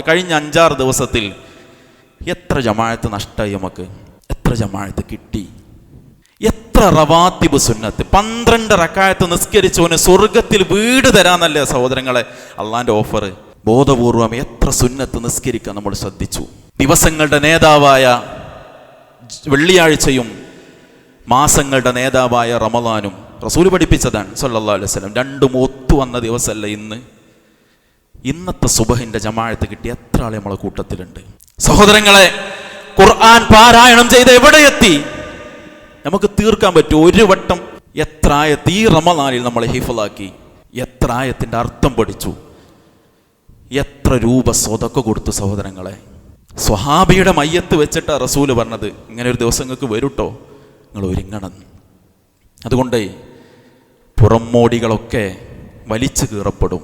കഴിഞ്ഞ 5-6 ദിവസത്തിൽ എത്ര ജമാഅത്ത് നഷ്ടമായി നമുക്ക്, എത്ര ജമാഅത്ത് കിട്ടി, എത്ര റവാത്തിബ് സുന്നത്ത്. 12 റക്അത്ത് നിസ്കരിച്ചവന് സ്വർഗത്തിൽ വീട് തരാന്നല്ലേ സഹോദരങ്ങളെ അള്ളാന്റെ ഓഫർ. ബോധപൂർവം എത്ര സുന്നത്ത് നിസ്കരിക്കാൻ നമ്മൾ ശ്രദ്ധിച്ചു. ദിവസങ്ങളുടെ നേതാവായ വെള്ളിയാഴ്ചയും മാസങ്ങളുടെ നേതാവായ റമളാനും റസൂൽ പഠിപ്പിച്ചതാണ് സല്ലല്ലാഹു അലൈഹി വസല്ലം. രണ്ടും ഒത്തു വന്ന ദിവസമല്ല ഇന്ന്. ഇന്നത്തെ സുബഹിന്റെ ജമാഅത്ത് കിട്ടിയ എത്ര ആളെ നമ്മളെ കൂട്ടത്തിലുണ്ട് സഹോദരങ്ങളെ. ഖുർആൻ പാരായണം ചെയ്ത് എവിടെ എത്തി? നമുക്ക് തീർക്കാൻ പറ്റും ഒരു വട്ടം. എത്ര ആയത്ത് ഈ റമളാനിൽ നമ്മൾ ഹിഫ്ളാക്കി, എത്ര ആയത്തിന്റെ അർത്ഥം പഠിച്ചു, എത്ര രൂപ സ്വതക്ക കൊടുത്തു സഹോദരങ്ങളെ. സ്വഹാബിയുടെ മയ്യത്ത് വെച്ചിട്ടാ റസൂല് പറഞ്ഞത്, ഇങ്ങനെ ഒരു ദിവസം നിങ്ങൾക്ക് വരൂട്ടോ, നിങ്ങൾ ഒരുങ്ങണം. അതുകൊണ്ട് പുറമോടികളൊക്കെ വലിച്ചു കീറപ്പെടും.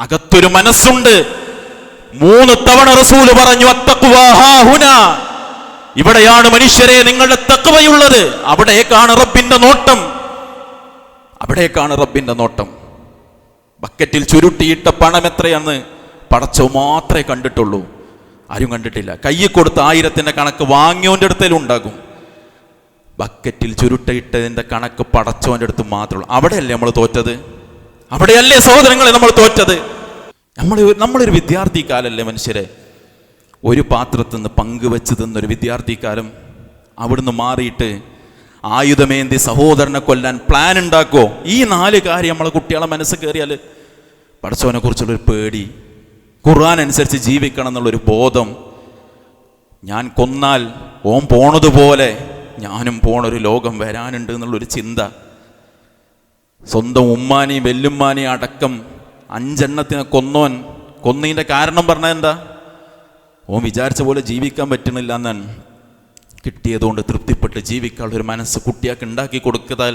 അകത്തൊരു മനസ്സുണ്ട്. 3 തവണ റസൂല് പറഞ്ഞു, അത്തഖ്വാ ഹാഹുന, ഇവിടെയാണ് മനുഷ്യരെ നിങ്ങളുടെ തഖ്വയുള്ളത്. അവിടേക്കാണ് റബ്ബിന്റെ നോട്ടം, അവിടേക്കാണ് റബ്ബിന്റെ നോട്ടം. ബക്കറ്റിൽ ചുരുട്ടിയിട്ട പണം എത്രയാന്ന് പടച്ചോ മാത്രമേ കണ്ടിട്ടുള്ളൂ, ആരും കണ്ടിട്ടില്ല. കയ്യിൽ കൊടുത്ത 1000ന്റെ കണക്ക് വാങ്ങിയോന്റെ അടുത്തേലും ഉണ്ടാകും. ബക്കറ്റിൽ ചുരുട്ടിയിട്ടതിന്റെ കണക്ക് പടച്ചോന്റെ അടുത്ത് മാത്രമേ ഉള്ളൂ. അവിടെയല്ലേ നമ്മൾ തോറ്റത്? അവിടെയല്ലേ സഹോദരങ്ങളെ നമ്മൾ തോറ്റത്? നമ്മളൊരു വിദ്യാർത്ഥി കാലല്ലേ മനുഷ്യരെ, ഒരു പാത്രത്തിൽ നിന്ന് പങ്കുവെച്ച് തിന്നൊരു വിദ്യാർത്ഥി കാലം. അവിടുന്ന് മാറിയിട്ട് ആയുധമേന്തി സഹോദരനെ കൊല്ലാൻ പ്ലാൻ ഉണ്ടാക്കോ? ഈ 4 കാര്യം നമ്മളെ കുട്ടികളെ മനസ്സ് കയറിയാൽ പടച്ചവനെ കുറിച്ചുള്ളൊരു പേടി, ഖുർആൻ അനുസരിച്ച് ജീവിക്കണം എന്നുള്ളൊരു ബോധം, ഞാൻ കൊന്നാൽ ഓൻ പോണതുപോലെ ഞാനും പോണൊരു ലോകം വരാനുണ്ട് എന്നുള്ളൊരു ചിന്ത. സ്വന്തം ഉമ്മാനെയും വെല്ലുമ്മാനെയും അടക്കം 5 എണ്ണത്തിനെ കൊന്നതിൻ്റെ കാരണം പറഞ്ഞാൽ എന്താ? ഓൻ വിചാരിച്ച പോലെ ജീവിക്കാൻ പറ്റണില്ല എന്നാണ്. കിട്ടിയതുകൊണ്ട് തൃപ്തിപ്പെട്ട് ജീവിക്കാനുള്ള ഒരു മനസ്സ് കുട്ടിയാൾക്ക് ഉണ്ടാക്കി കൊടുത്താൽ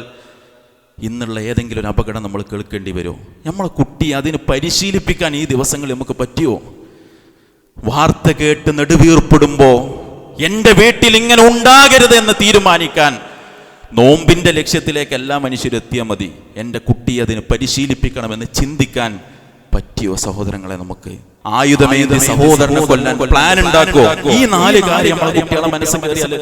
ഇന്നുള്ള ഏതെങ്കിലും ഒരു അപകടം നമ്മൾ കേൾക്കേണ്ടി വരുമോ? നമ്മളെ കുട്ടിയെ അതിന് പരിശീലിപ്പിക്കാൻ ഈ ദിവസങ്ങളിൽ നമുക്ക് പറ്റിയോ? വാർത്ത കേട്ട് നെടുവീർപ്പെടുമ്പോൾ എൻ്റെ വീട്ടിൽ ഇങ്ങനെ ഉണ്ടാകരുത് എന്ന് തീരുമാനിക്കാൻ നോമ്പിന്റെ ലക്ഷ്യത്തിലേക്ക് എല്ലാ മനുഷ്യരും എത്തിയാൽ മതി. എൻ്റെ കുട്ടിയെ അതിന് പരിശീലിപ്പിക്കണമെന്ന് ചിന്തിക്കാൻ പറ്റിയോ സഹോദരങ്ങളെ? നമുക്ക് ആയുധമേന്തി സഹോദരനെ കൊല്ലാൻ പ്ലാൻ ഉണ്ടാക്കോ? ഈ 4 കാര്യം നമ്മളെ കുട്ടികളെ മനസ്സിൽ കയറിയാൽ